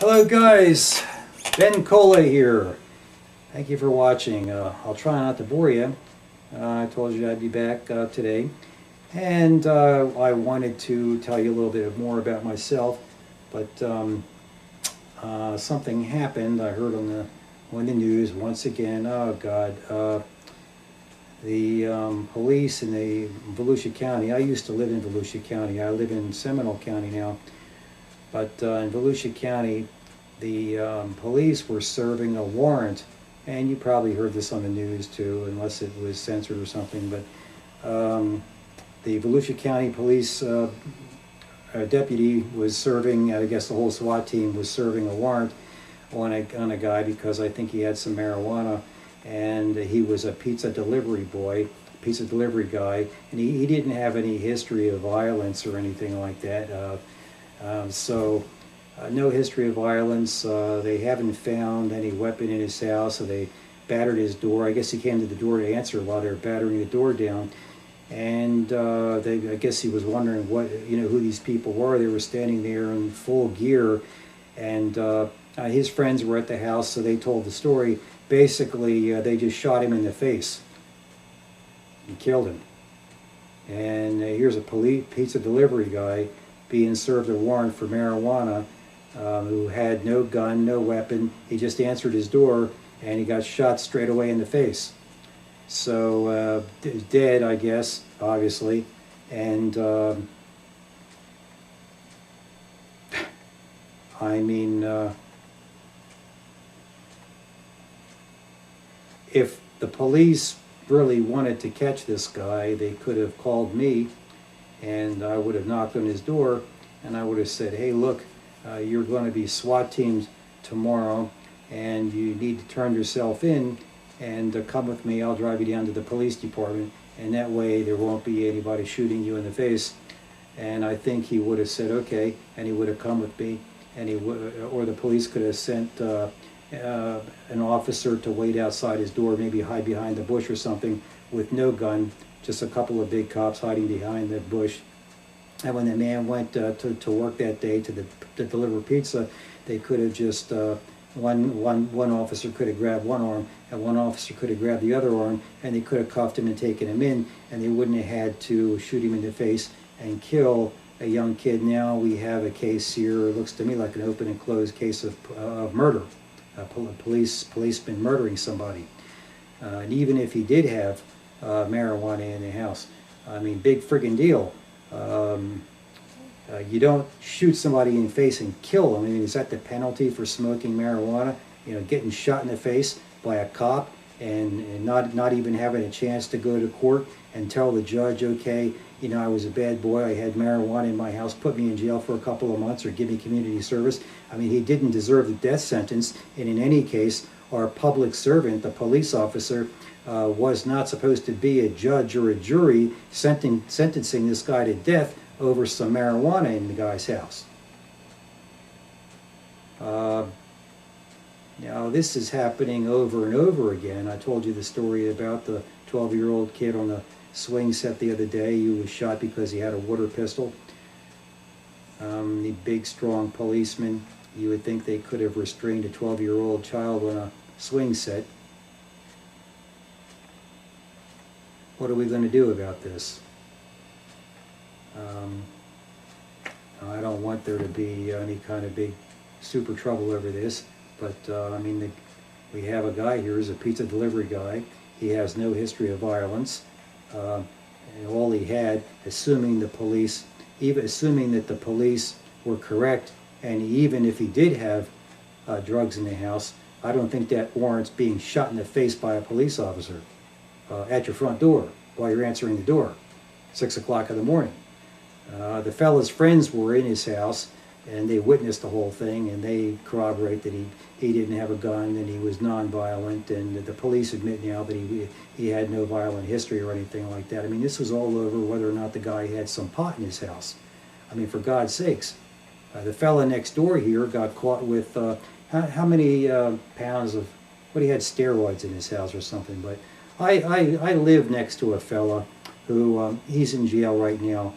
Hello guys, Ben Cola here. Thank you for watching. I'll try not to bore you. I told you I'd be back today. And I wanted to tell you a little bit more about myself, but something happened. I heard on the news once again. Oh God, the police in the Volusia County. I used to live in Volusia County. I live in Seminole County now. But in Volusia County, the police were serving a warrant, and you probably heard this on the news too, unless it was censored or something, but the Volusia County police deputy was serving, I guess the whole SWAT team was serving a warrant on a guy because I think he had some marijuana, and he was a pizza delivery guy, and he didn't have any history of violence or anything like that. No history of violence. They haven't found any weapon in his house, so they battered his door. I guess he came to the door to answer while they were battering the door down. And I guess he was wondering who these people were. They were standing there in full gear, and his friends were at the house, so they told the story. Basically, they just shot him in the face and killed him. And here's a pizza delivery guy being served a warrant for marijuana, who had no gun, no weapon. He just answered his door, and he got shot straight away in the face. So dead, I guess, obviously. And I mean, if the police really wanted to catch this guy, they could have called me, and I would have knocked on his door, and I would have said, hey, look, you're going to be SWAT teams tomorrow, and you need to turn yourself in and come with me. I'll drive you down to the police department, and that way there won't be anybody shooting you in the face. And I think he would have said okay, and he would have come with me, and or the police could have sent an officer to wait outside his door, maybe hide behind the bush or something with no gun, just a couple of big cops hiding behind the bush. And when the man went to work that day to deliver pizza, they could have just one officer could have grabbed one arm, and one officer could have grabbed the other arm, and they could have cuffed him and taken him in, and they wouldn't have had to shoot him in the face and kill a young kid. Now we have a case here. It looks to me like an open and closed case of murder. A policeman murdering somebody. And even if he did have marijuana in the house, I mean, big friggin' deal. You don't shoot somebody in the face and kill them. I mean, is that the penalty for smoking marijuana? Getting shot in the face by a cop and not even having a chance to go to court and tell the judge, okay, I was a bad boy, I had marijuana in my house, put me in jail for a couple of months or give me community service. I mean, he didn't deserve the death sentence, and in any case, our public servant, the police officer, was not supposed to be a judge or a jury sentencing this guy to death over some marijuana in the guy's house. Now this is happening over and over again. I told you the story about the 12-year-old kid on the swing set the other day who was shot because he had a water pistol. The big, strong policeman, you would think they could have restrained a 12-year-old child on a swing set. What are we going to do about this? I don't want there to be any kind of big super trouble over this, but I mean, we have a guy here who's a pizza delivery guy. He has no history of violence, and all he had, assuming that the police were correct, and even if he did have drugs in the house, I don't think that warrants being shot in the face by a police officer at your front door while you're answering the door, 6 o'clock in the morning. The fellow's friends were in his house, and they witnessed the whole thing, and they corroborate that he didn't have a gun, and he was nonviolent, and the police admit now that he had no violent history or anything like that. I mean, this was all over whether or not the guy had some pot in his house. I mean, for God's sakes. The fella next door here got caught with how many pounds of, he had steroids in his house or something. But I live next to a fella who, he's in jail right now.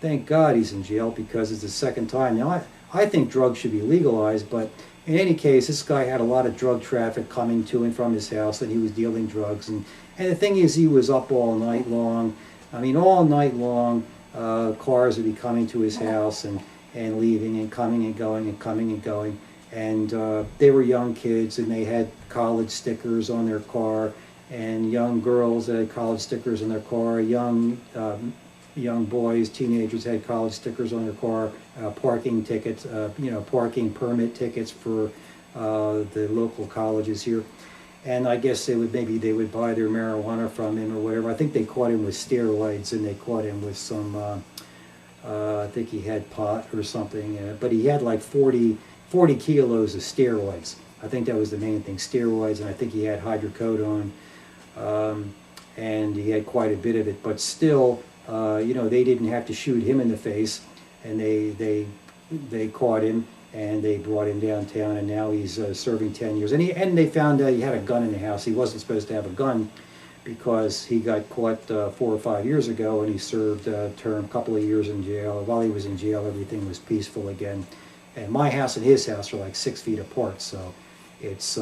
Thank God he's in jail, because it's the second time. Now, I think drugs should be legalized, but in any case, this guy had a lot of drug traffic coming to and from his house, and he was dealing drugs. And the thing is, he was up all night long. I mean, all night long, cars would be coming to his house and leaving and coming and going and coming and going. And they were young kids, and they had college stickers on their car, and young girls that had college stickers on their car, young boys, teenagers had college stickers on their car, parking tickets, parking permit tickets for the local colleges here. And I guess they would buy their marijuana from him or whatever. I think they caught him with steroids, and they caught him with some, I think he had pot or something, but he had like 40 kilos of steroids. I think that was the main thing, steroids, and I think he had hydrocodone, and he had quite a bit of it, but still, they didn't have to shoot him in the face, and they caught him, and they brought him downtown, and now he's serving 10 years. And they found out he had a gun in the house. He wasn't supposed to have a gun because he got caught 4 or 5 years ago, and he served a term, couple of years in jail. While he was in jail, everything was peaceful again. And my house and his house are like 6 feet apart, so it's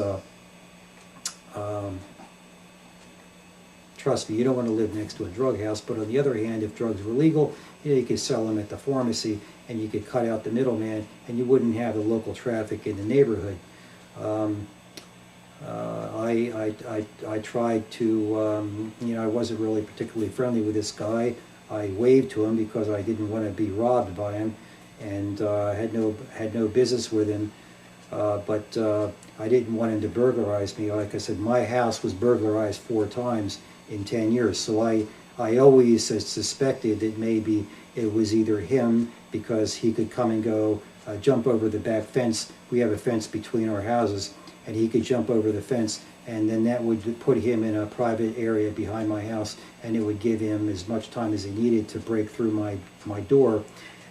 trust me, you don't want to live next to a drug house. But on the other hand, if drugs were legal, you could sell them at the pharmacy, and you could cut out the middleman, and you wouldn't have the local traffic in the neighborhood. I tried to, I wasn't really particularly friendly with this guy. I waved to him because I didn't want to be robbed by him, and had no business with him. But I didn't want him to burglarize me. Like I said, my house was burglarized 4 times in 10 years. So I always suspected that maybe it was either him, because he could come and go, jump over the back fence. We have a fence between our houses, and he could jump over the fence, and then that would put him in a private area behind my house, and it would give him as much time as he needed to break through my door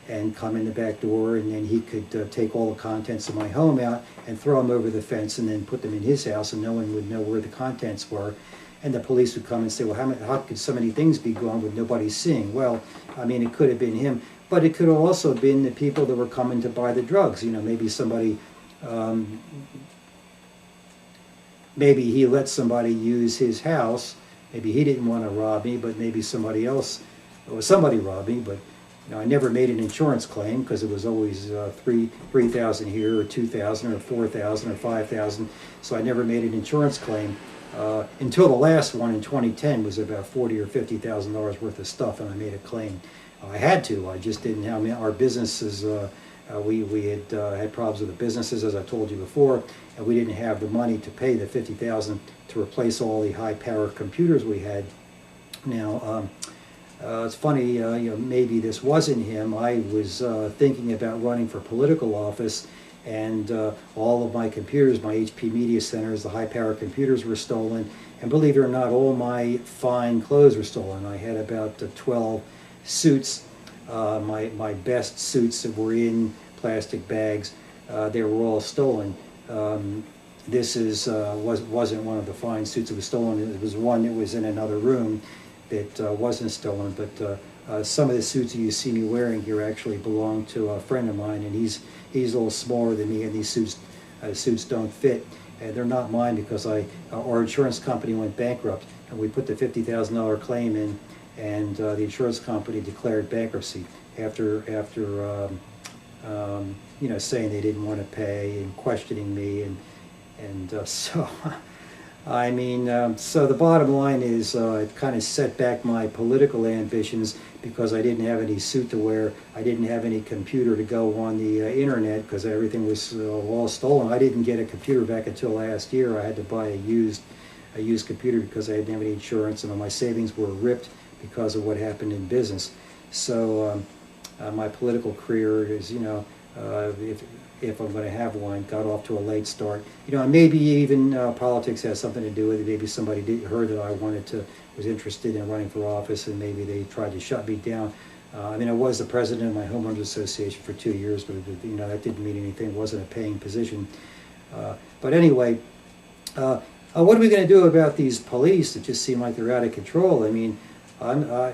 and come in the back door, and then he could take all the contents of my home out and throw them over the fence and then put them in his house, and no one would know where the contents were. And the police would come and say, well, how could so many things be gone with nobody seeing? Well, I mean, it could have been him, but it could have also been the people that were coming to buy the drugs. Maybe somebody, maybe he let somebody use his house. Maybe he didn't want to rob me, but maybe somebody else, or somebody robbed me. But I never made an insurance claim, because it was always $3,000 here, or $2,000, or $4,000, or $5,000. So I never made an insurance claim. Until the last one in 2010 was about $40,000 or $50,000 worth of stuff, and I made a claim. I had to. I just didn't have our businesses. We had problems with the businesses, as I told you before, and we didn't have the money to pay the $50,000 to replace all the high-power computers we had. Now, it's funny. Maybe this wasn't him. I was thinking about running for political office, and all of my computers, my HP Media Centers, the high-power computers were stolen, and believe it or not, all my fine clothes were stolen. I had about 12 suits, my best suits that were in plastic bags. They were all stolen. This wasn't one of the fine suits that was stolen. It was one that was in another room that wasn't stolen, but some of the suits that you see me wearing here actually belong to a friend of mine, and he's a little smaller than me, and these suits don't fit. And they're not mine because our insurance company went bankrupt, and we put the $50,000 claim in, and the insurance company declared bankruptcy after saying they didn't want to pay and questioning me, and so. I mean, so the bottom line is it kind of set back my political ambitions, because I didn't have any suit to wear. I didn't have any computer to go on the internet, because everything was all stolen. I didn't get a computer back until last year. I had to buy a used computer because I didn't have any insurance, and my savings were ripped because of what happened in business. So my political career is, if I'm going to have one, got off to a late start. Maybe even politics has something to do with it. Maybe somebody heard that I was interested in running for office, and maybe they tried to shut me down. I was the president of my homeowners association for 2 years, but that didn't mean anything. It wasn't a paying position. But anyway, what are we going to do about these police that just seem like they're out of control? I mean, I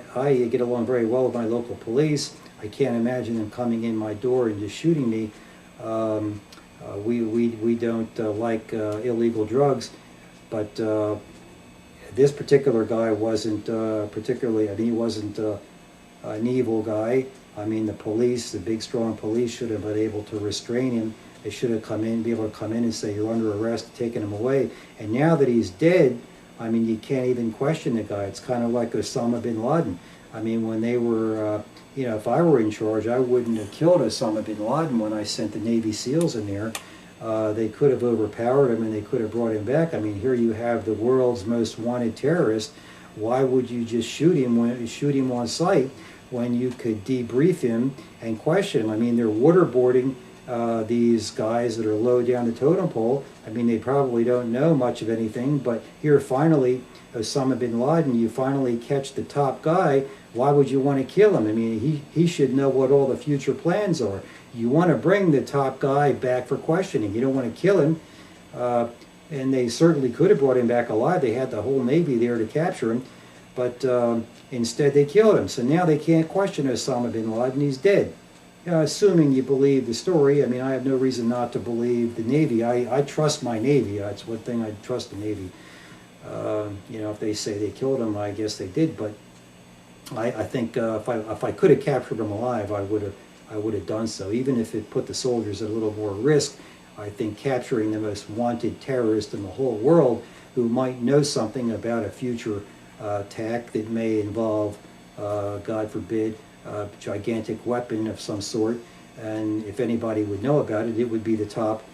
get along very well with my local police. I can't imagine them coming in my door and just shooting me. We don't like illegal drugs, but this particular guy wasn't particularly, I mean, he wasn't an evil guy. I mean, the police, the big strong police, should have been able to restrain him. They should have be able to come in and say, you're under arrest, taking him away. And now that he's dead, I mean, you can't even question the guy. It's kind of like Osama bin Laden. I mean, when they were, you know, if I were in charge, I wouldn't have killed Osama bin Laden when I sent the Navy SEALs in there. They could have overpowered him and they could have brought him back. I mean, here you have the world's most wanted terrorist. Why would you just shoot him on sight when you could debrief him and question him? I mean, they're waterboarding these guys that are low down the totem pole. I mean, they probably don't know much of anything, but here finally, Osama bin Laden, you finally catch the top guy. Why would you want to kill him? I mean, he should know what all the future plans are. You want to bring the top guy back for questioning. You don't want to kill him. And they certainly could have brought him back alive. They had the whole Navy there to capture him. But instead they killed him. So now they can't question Osama bin Laden. He's dead. Assuming you believe the story. I mean, I have no reason not to believe the Navy. I trust my Navy. That's one thing, I trust the Navy. You know, if they say they killed him, I guess they did. But I think if I could have captured him alive, I would have done so. Even if it put the soldiers at a little more risk, I think capturing the most wanted terrorist in the whole world, who might know something about a future attack that may involve, God forbid, a gigantic weapon of some sort, and if anybody would know about it, it would be the top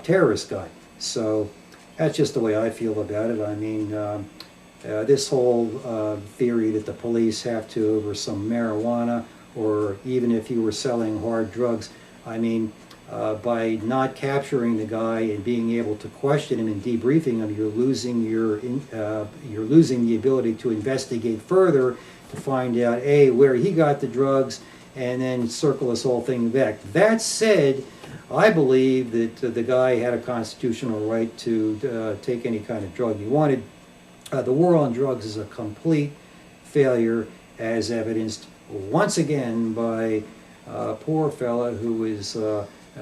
terrorist guy. So that's just the way I feel about it. I mean, this whole theory that the police have to over some marijuana, or even if you were selling hard drugs, I mean, by not capturing the guy and being able to question him and debriefing him, you're losing the ability to investigate further, to find out where he got the drugs, and then circle this whole thing back. That said, I believe that the guy had a constitutional right to take any kind of drug he wanted. The war on drugs is a complete failure, as evidenced once again by a poor fella who is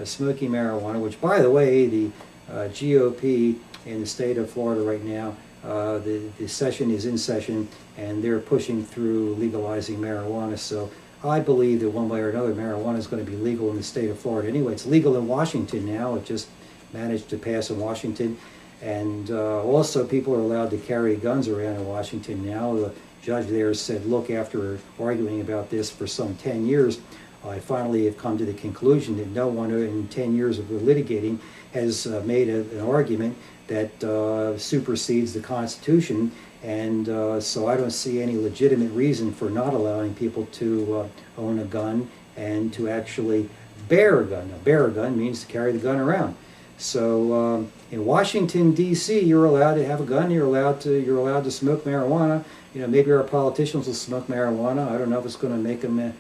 smoking marijuana, which, by the way, the GOP in the state of Florida right now, the session is in session, and they're pushing through legalizing marijuana. So I believe that one way or another, marijuana is going to be legal in the state of Florida. Anyway, it's legal in Washington now. It just managed to pass in Washington. And also, people are allowed to carry guns around in Washington now. The judge there said, look, after arguing about this for some 10 years, I finally have come to the conclusion that no one in 10 years of litigating has made an argument that supersedes the Constitution. And so I don't see any legitimate reason for not allowing people to own a gun and to actually bear a gun. Now, bear a gun means to carry the gun around. So in Washington, D.C., you're allowed to have a gun. You're allowed to smoke marijuana. You know, maybe our politicians will smoke marijuana. I don't know if it's going to make them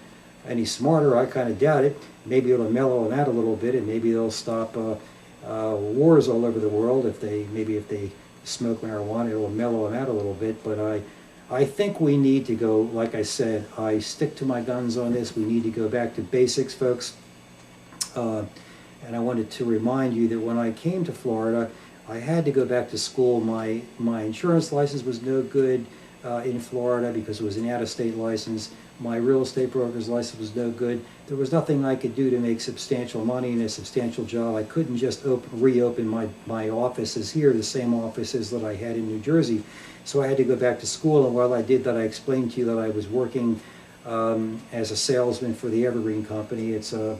any smarter. I kind of doubt it. Maybe it'll mellow them out a little bit, and maybe they'll stop wars all over the world. If they smoke marijuana, it will mellow them out a little bit. But I think we need to go, like I said, I stick to my guns on this. We need to go back to basics, folks. And I wanted to remind you that when I came to Florida, I had to go back to school. My insurance license was no good in Florida because it was an out-of-state license. My real estate broker's license was no good. There was nothing I could do to make substantial money in a substantial job. I couldn't just reopen my offices here, the same offices that I had in New Jersey. So I had to go back to school, and while I did that, I explained to you that I was working as a salesman for the Evergreen Company. It's a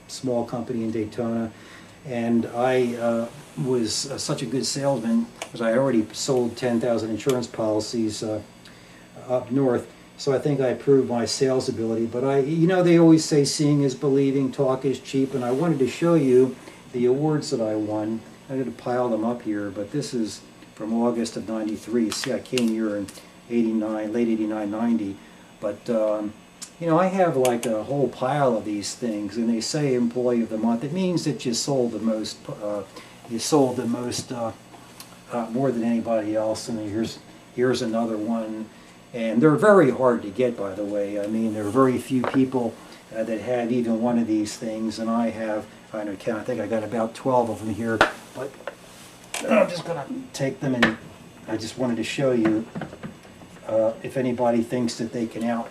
small company in Daytona, and I was such a good salesman because I already sold 10,000 insurance policies up north. So I think I proved my sales ability. But you know, they always say seeing is believing, talk is cheap, and I wanted to show you the awards that I won. I'm going to pile them up here, but this is from August of '93. See, I came here in '89, late '89, '90. But you know, I have like a whole pile of these things, and they say Employee of the Month. It means that you sold the most. More than anybody else. And here's another one. And they're very hard to get, by the way. I mean, there are very few people that have even one of these things, and I have trying to count. I think I got about 12 of them here, but I'm just going to take them, and I just wanted to show you if anybody thinks that they can out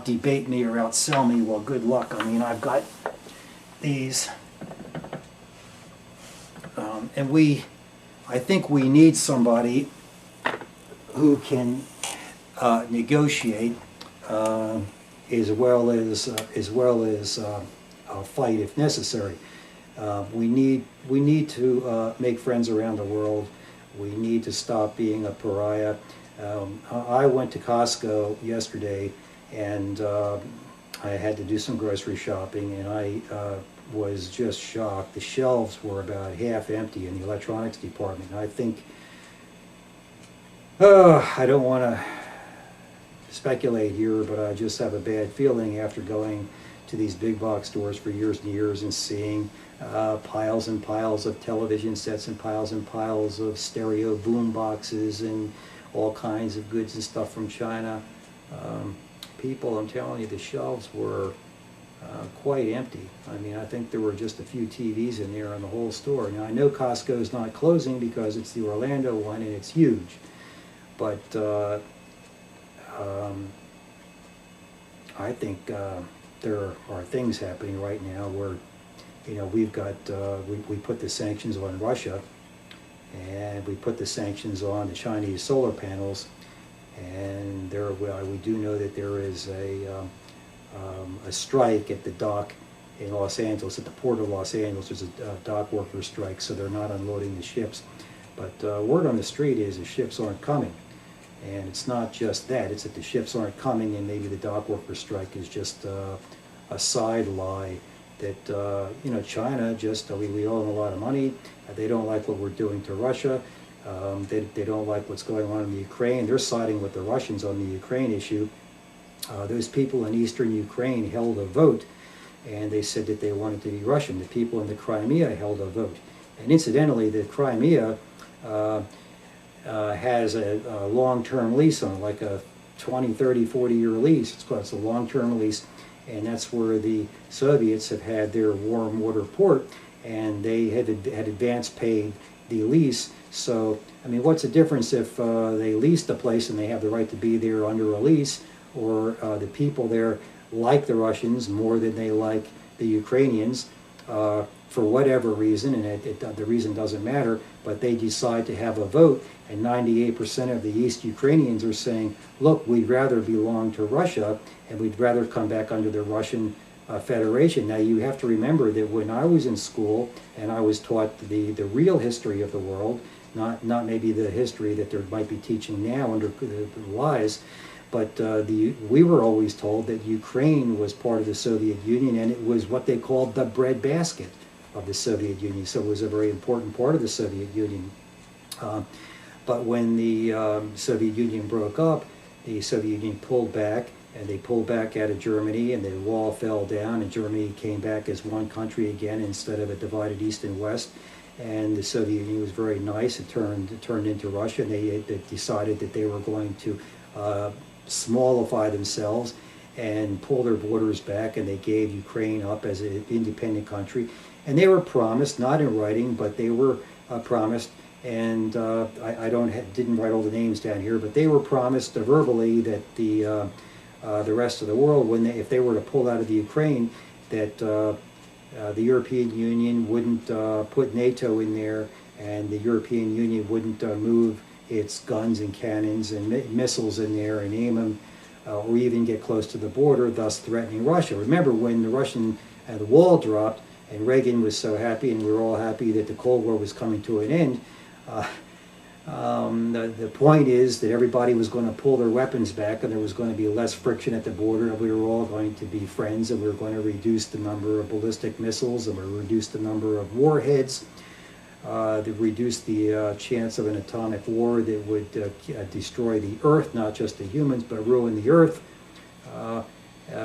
debate me or outsell me, well, good luck. I mean, I've got these, and I think we need somebody who can negotiate as well as fight if necessary. We need to make friends around the world. We need to stop being a pariah. I went to Costco yesterday, and I had to do some grocery shopping, and I was just shocked. The shelves were about half empty in the electronics department. I think, I don't want to speculate here, but I just have a bad feeling after going to these big box stores for years and years and seeing piles and piles of television sets and piles of stereo boom boxes and all kinds of goods and stuff from China. People, I'm telling you, the shelves were quite empty. I mean, I think there were just a few TVs in there in the whole store. Now, I know Costco's not closing because it's the Orlando one and it's huge, but I think there are things happening right now where, you know, we've got, we put the sanctions on Russia, and we put the sanctions on the Chinese solar panels, and there, we do know that there is a strike at the dock in Los Angeles, at the port of Los Angeles. There's a dock worker strike, so they're not unloading the ships. But word on the street is the ships aren't coming. And it's not just that, it's that the ships aren't coming, and maybe the dock worker strike is just a side lie that, you know, China just, we owe them a lot of money. They don't like what we're doing to Russia. They don't like what's going on in the Ukraine. They're siding with the Russians on the Ukraine issue. Those people in eastern Ukraine held a vote, and they said that they wanted to be Russian. The people in the Crimea held a vote. And incidentally, the Crimea has a long-term lease on it, like a 20, 30, 40-year lease. It's a long-term lease, and that's where the Soviets have had their warm water port, and they had advance paid the lease. So, I mean, what's the difference if they lease the place and they have the right to be there under a lease, or the people there like the Russians more than they like the Ukrainians for whatever reason, and the reason doesn't matter, but they decide to have a vote, and 98% of the East Ukrainians are saying, look, we'd rather belong to Russia, and we'd rather come back under the Russian Federation. Now, you have to remember that when I was in school, and I was taught the real history of the world, not maybe the history that they might be teaching now under the lies, but we were always told that Ukraine was part of the Soviet Union, and it was what they called the breadbasket of the Soviet Union. So it was a very important part of the Soviet Union. But when the Soviet Union broke up, the Soviet Union pulled back, and they pulled back out of Germany, and the wall fell down, and Germany came back as one country again instead of a divided East and West. And the Soviet Union was very nice. It turned into Russia, and they decided that they were going to smallify themselves and pull their borders back, and they gave Ukraine up as an independent country. And they were promised, not in writing, but they were promised, and I didn't write all the names down here, but they were promised verbally that the rest of the world, if they were to pull out of the Ukraine, that the European Union wouldn't put NATO in there, and the European Union wouldn't move its guns and cannons and missiles in there and aim them, or even get close to the border, thus threatening Russia. Remember when the wall dropped, and Reagan was so happy, and we were all happy that the Cold War was coming to an end. The point is that everybody was going to pull their weapons back, and there was going to be less friction at the border, and we were all going to be friends, and we were going to reduce the number of ballistic missiles, and we reduce the number of warheads, that reduce the chance of an atomic war that would destroy the Earth, not just the humans, but ruin the Earth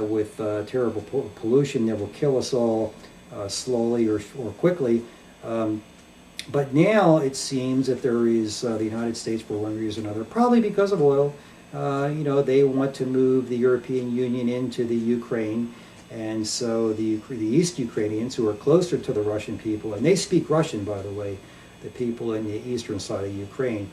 with terrible pollution that will kill us all slowly or quickly. But now it seems that there is the United States, for one reason or another, probably because of oil, you know, they want to move the European Union into the Ukraine, And so the East Ukrainians, who are closer to the Russian people, and they speak Russian, by the way, the people in the eastern side of Ukraine.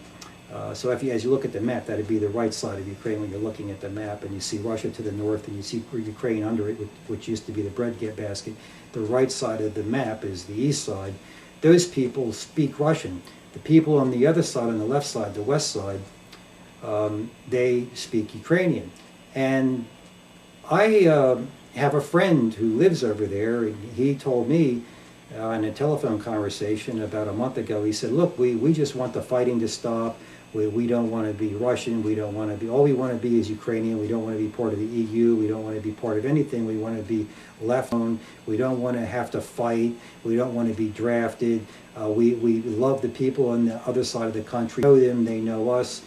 So as you look at the map, that would be the right side of Ukraine when you're looking at the map, and you see Russia to the north, and you see Ukraine under it, which used to be the breadbasket. The right side of the map is the east side. Those people speak Russian. The people on the other side, on the left side, the west side, they speak Ukrainian. And I have a friend who lives over there, and he told me in a telephone conversation about a month ago, he said, look, we just want the fighting to stop. We don't want to be Russian. We don't want to be, all we want to be is Ukrainian. We don't want to be part of the EU. We don't want to be part of anything. We want to be left alone. We don't want to have to fight. We don't want to be drafted. We love the people on the other side of the country. We know them. They know us.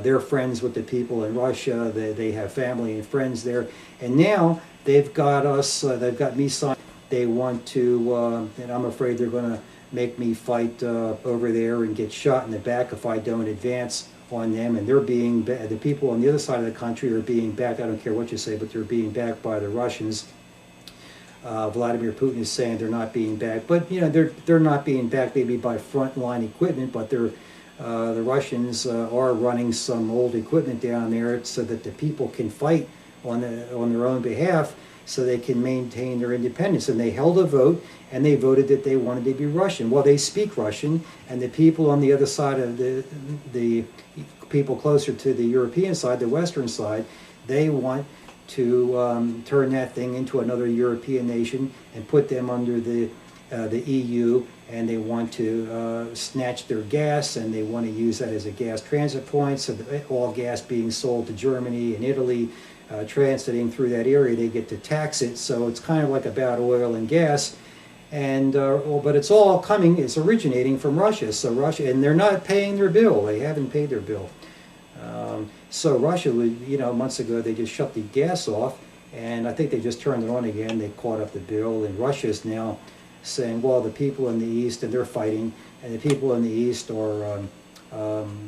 They're friends with the people in Russia. They have family and friends there. And now they've got us, they've got me signed. They want to, and I'm afraid they're going to make me fight over there and get shot in the back if I don't advance on them. And they're being, the people on the other side of the country are being backed. I don't care what you say, but they're being backed by the Russians. Vladimir Putin is saying they're not being backed, but you know they're not being backed maybe by frontline equipment, but they're the Russians are running some old equipment down there so that the people can fight on their own behalf, so they can maintain their independence. And they held a vote, and they voted that they wanted to be Russian. Well, they speak Russian, and the people on the other side of the people closer to the European side, the Western side, they want to turn that thing into another European nation and put them under the EU, and they want to snatch their gas, and they want to use that as a gas transit point, so that all gas being sold to Germany and Italy, transiting through that area, they get to tax it. So it's kind of like about oil and gas, and but it's all coming, it's originating from Russia. So Russia, and they're not paying their bill. They haven't paid their bill. So Russia, you know, months ago they just shut the gas off, and I think they just turned it on again. They caught up the bill, and Russia is now saying, well, the people in the East, and they're fighting, and the people in the East are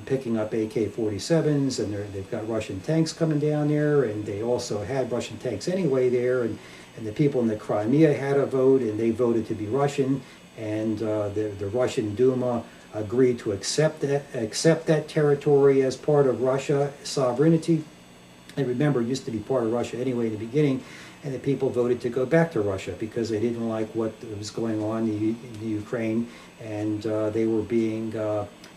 picking up AK-47s, and they've got Russian tanks coming down there, and they also had Russian tanks anyway there, and the people in the Crimea had a vote, and they voted to be Russian, and the Russian Duma agreed to accept that territory as part of Russia sovereignty. And remember, it used to be part of Russia anyway in the beginning, and the people voted to go back to Russia because they didn't like what was going on in the Ukraine, and they were being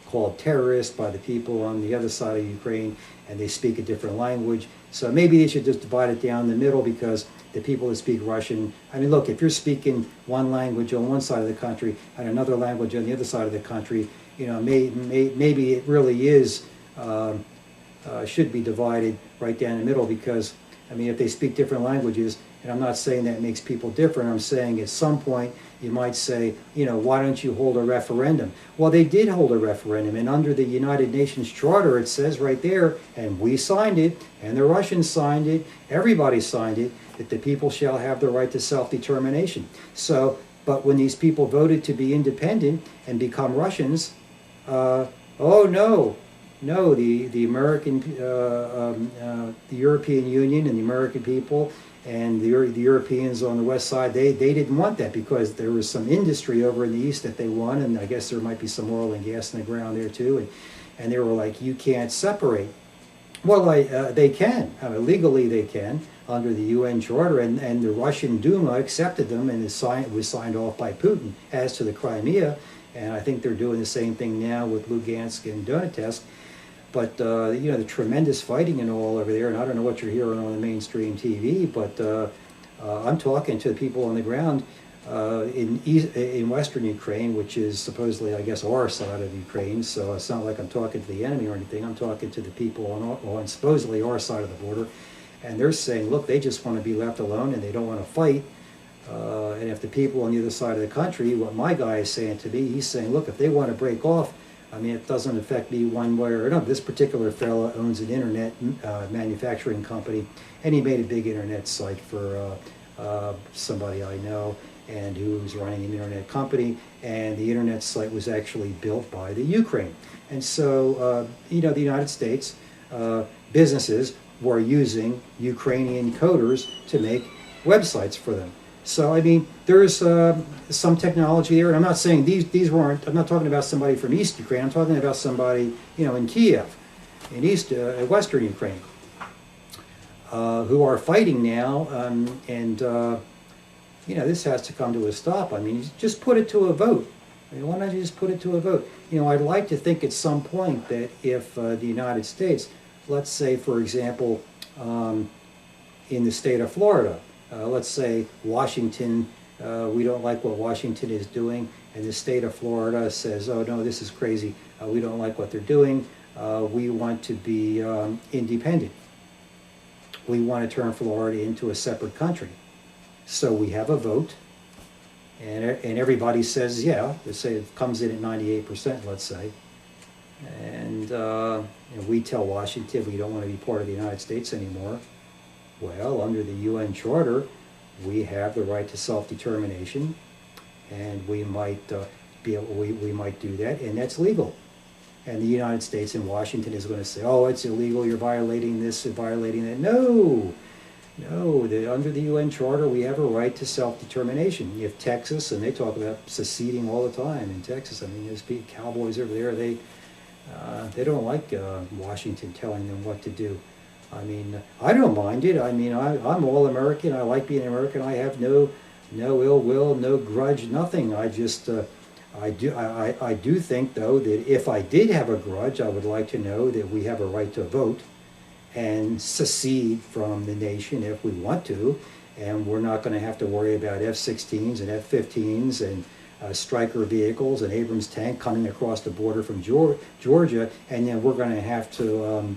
called terrorists by the people on the other side of Ukraine, and they speak a different language. So maybe they should just divide it down the middle, because the people that speak Russian, I mean, look, if you're speaking one language on one side of the country and another language on the other side of the country, you know, maybe it really is, should be divided right down the middle, because, I mean, if they speak different languages, and I'm not saying that makes people different, I'm saying at some point you might say, you know, why don't you hold a referendum? Well, they did hold a referendum, and under the United Nations Charter, it says right there, and we signed it, and the Russians signed it, everybody signed it, that the people shall have the right to self-determination. So, but when these people voted to be independent and become Russians, oh no, the American, the European Union and the American people and the Europeans on the west side, they didn't want that, because there was some industry over in the east that they won, and I guess there might be some oil and gas in the ground there too, and they were like, you can't separate. Well, they can. I mean, legally they can under the UN Charter, and the Russian Duma accepted them, and it was signed off by Putin as to the Crimea, and I think they're doing the same thing now with Lugansk and Donetsk. But, you know, the tremendous fighting and all over there, and I don't know what you're hearing on the mainstream TV, but I'm talking to people on the ground in western Ukraine, which is supposedly, I guess, our side of Ukraine, so it's not like I'm talking to the enemy or anything. I'm talking to the people on supposedly our side of the border, and they're saying, look, they just want to be left alone, and they don't want to fight. And if the people on the other side of the country, what my guy is saying to me, he's saying, look, if they want to break off, I mean, it doesn't affect me one way or another. This particular fellow owns an internet manufacturing company, and he made a big internet site for somebody I know, and who's running an internet company, and the internet site was actually built by the Ukraine. And so, you know, the United States businesses were using Ukrainian coders to make websites for them. So I mean, there's some technology there, and I'm not saying these weren't. I'm not talking about somebody from East Ukraine. I'm talking about somebody, you know, in Kiev, in Western Ukraine, who are fighting now, and you know, this has to come to a stop. I mean, just put it to a vote. I mean, why not just put it to a vote? You know, I'd like to think at some point that if the United States, let's say, for example, in the state of Florida, let's say Washington, we don't like what Washington is doing, and the state of Florida says, oh no, this is crazy, we don't like what they're doing, we want to be independent. We want to turn Florida into a separate country. So we have a vote, and everybody says, yeah, let's say it comes in at 98%, let's say, and you know, we tell Washington we don't want to be part of the United States anymore. Well, under the UN Charter, we have the right to self-determination, and we might we might do that, and that's legal. And the United States and Washington is going to say, oh, it's illegal, you're violating this, you're violating that. No, under the UN Charter, we have a right to self-determination. If Texas, and they talk about seceding all the time in Texas, I mean, there's cowboys over there, they don't like Washington telling them what to do. I mean, I don't mind it. I mean, I'm all American. I like being American. I have no ill will, no grudge, nothing. I just, I do think, though, that if I did have a grudge, I would like to know that we have a right to vote and secede from the nation if we want to, and we're not going to have to worry about F-16s and F-15s and Stryker vehicles and Abrams tank coming across the border from Georgia, and then we're going to have to,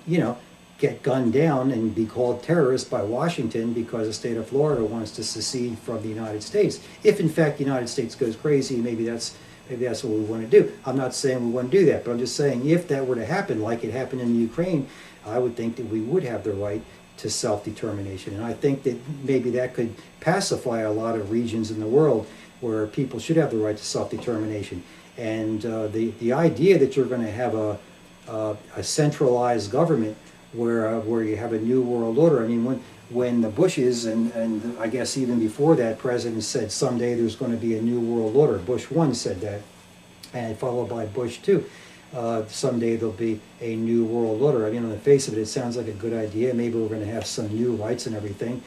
you know, get gunned down and be called terrorists by Washington because the state of Florida wants to secede from the United States. If in fact the United States goes crazy, maybe that's what we want to do. I'm not saying we want to do that, but I'm just saying if that were to happen, like it happened in Ukraine, I would think that we would have the right to self-determination. And I think that maybe that could pacify a lot of regions in the world where people should have the right to self-determination. And the idea that you're going to have a centralized government where you have a new world order. I mean, when the Bushes and I guess even before that, presidents said someday there's going to be a new world order. Bush 1 said that, and followed by Bush 2. Someday there'll be a new world order. I mean, on the face of it, it sounds like a good idea. Maybe we're going to have some new rights and everything.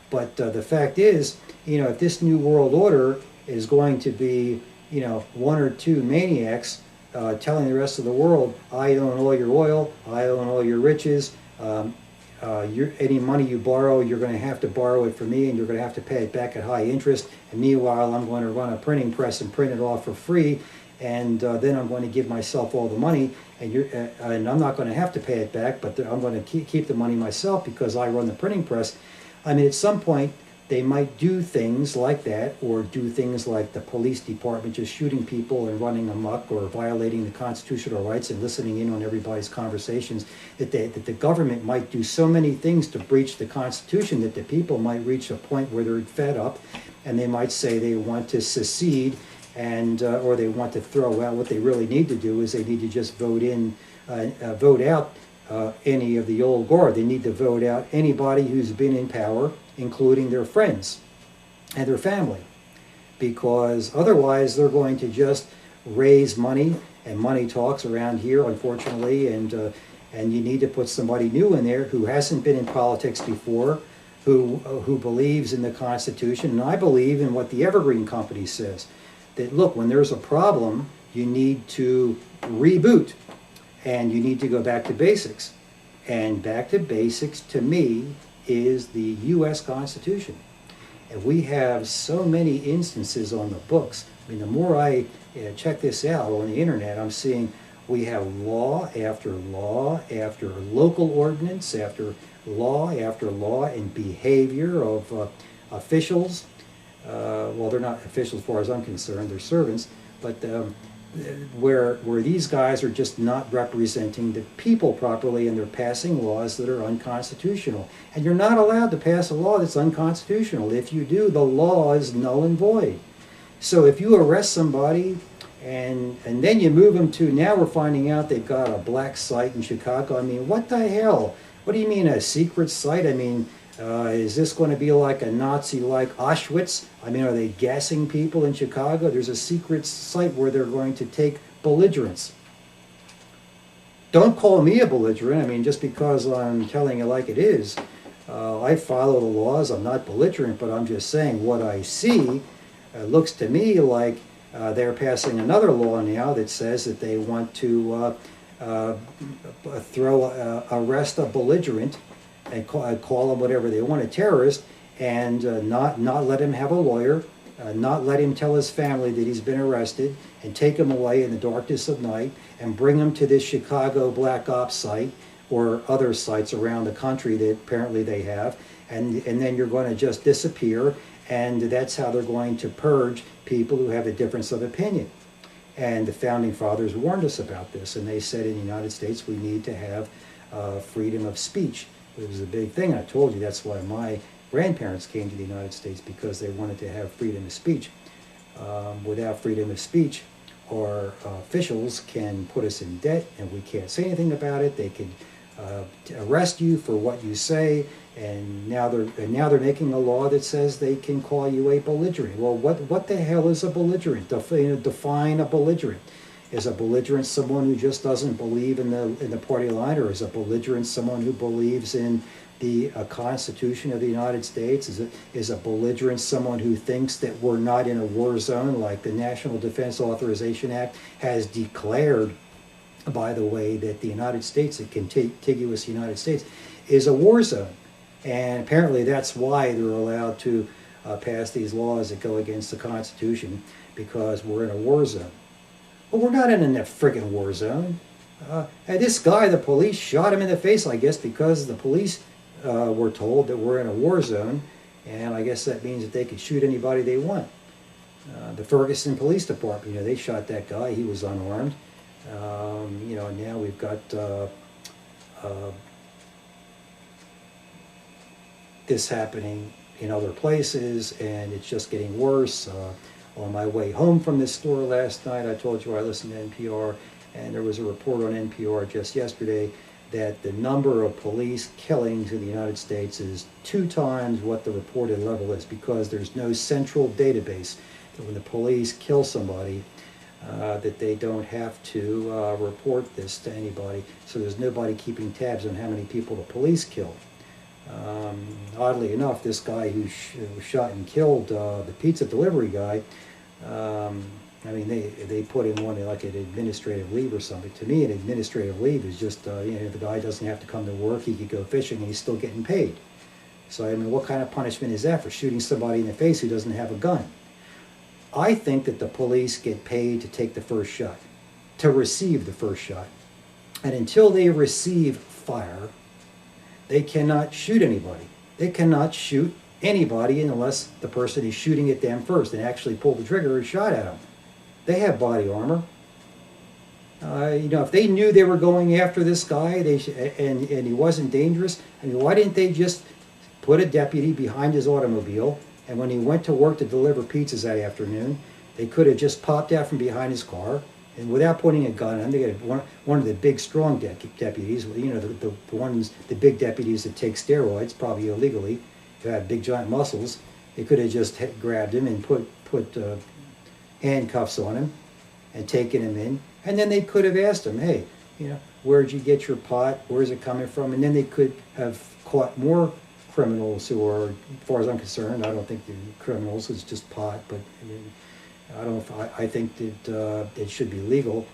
But the fact is, you know, if this new world order is going to be, you know, one or two maniacs telling the rest of the world, I own all your oil, I own all your riches, any money you borrow, you're going to have to borrow it from me, and you're going to have to pay it back at high interest, and meanwhile I'm going to run a printing press and print it off for free, and then I'm going to give myself all the money, and I'm not going to have to pay it back, but I'm going to keep the money myself because I run the printing press. I mean, at some point they might do things like that, or do things like the police department just shooting people and running amok, or violating the constitutional rights and listening in on everybody's conversations, that the government might do so many things to breach the Constitution that the people might reach a point where they're fed up, and they might say they want to secede, and or they want to throw out. What they really need to do is they need to just vote out any of the old guard. They need to vote out anybody who's been in power, including their friends and their family, because otherwise they're going to just raise money, and money talks around here, unfortunately, and you need to put somebody new in there who hasn't been in politics before, who believes in the Constitution. And I believe in what the Evergreen Company says, that look, when there's a problem, you need to reboot, and you need to go back to basics. And back to basics, to me, is the U.S. Constitution. And we have so many instances on the books. I mean, the more I check this out on the internet, I'm seeing we have law after local ordinance after law, and behavior of officials. Well, they're not officials as far as I'm concerned, they're servants, but where these guys are just not representing the people properly, and they're passing laws that are unconstitutional. And you're not allowed to pass a law that's unconstitutional. If you do, the law is null and void. So if you arrest somebody and then you move them to, now we're finding out they've got a black site in Chicago. I mean, what the hell? What do you mean a secret site? I mean, Is this going to be like a Nazi-like Auschwitz? I mean, are they gassing people in Chicago? There's a secret site where they're going to take belligerents. Don't call me a belligerent. I mean, just because I'm telling you like it is. I follow the laws. I'm not belligerent, but I'm just saying what I see. Looks to me like they're passing another law now that says that they want to arrest a belligerent and call him whatever they want, a terrorist, and not let him have a lawyer, not let him tell his family that he's been arrested, and take him away in the darkness of night and bring him to this Chicago Black Ops site or other sites around the country that apparently they have, and then you're going to just disappear, and that's how they're going to purge people who have a difference of opinion. And the Founding Fathers warned us about this, and they said in the United States we need to have freedom of speech. It was a big thing. I told you that's why my grandparents came to the United States, because they wanted to have freedom of speech. Without freedom of speech, our officials can put us in debt, and we can't say anything about it. They can arrest you for what you say, and now they're making a law that says they can call you a belligerent. Well, what the hell is a belligerent? Define a belligerent. Is a belligerent someone who just doesn't believe in the party line, or is a belligerent someone who believes in the Constitution of the United States? Is a belligerent someone who thinks that we're not in a war zone, like the National Defense Authorization Act has declared, by the way, that the United States, the contiguous United States, is a war zone. And apparently that's why they're allowed to pass these laws that go against the Constitution, because we're in a war zone. But we're not in a friggin' war zone. And this guy, the police shot him in the face, I guess, because the police were told that we're in a war zone, and I guess that means that they could shoot anybody they want. The Ferguson Police Department, they shot that guy. He was unarmed. Now we've got this happening in other places, and it's just getting worse. On my way home from this store last night, I told you I listened to NPR, and there was a report on NPR just yesterday that the number of police killings in the United States is 2 times what the reported level is, because there's no central database that when the police kill somebody, that they don't have to report this to anybody. So there's nobody keeping tabs on how many people the police kill. Oddly enough, this guy who shot and killed the pizza delivery guy, they put him on like an administrative leave or something. To me, an administrative leave is just, the guy doesn't have to come to work, he could go fishing, and he's still getting paid. So, what kind of punishment is that for shooting somebody in the face who doesn't have a gun? I think that the police get paid to take the first shot, to receive the first shot. And until they receive fire, they cannot shoot anybody. They cannot shoot anybody unless the person is shooting at them first and actually pulled the trigger and shot at them. They have body armor. If they knew they were going after this guy and he wasn't dangerous, why didn't they just put a deputy behind his automobile, and when he went to work to deliver pizzas that afternoon, they could have just popped out from behind his car, and without pointing a gun on him, they got one of the big, strong deputies, the big deputies that take steroids, probably illegally, who have big, giant muscles. They could have just grabbed him and put handcuffs on him and taken him in. And then they could have asked him, hey, where'd you get your pot? Where's it coming from? And then they could have caught more criminals who are, as far as I'm concerned, I don't think they're criminals, it's just pot, but I think that it should be legal.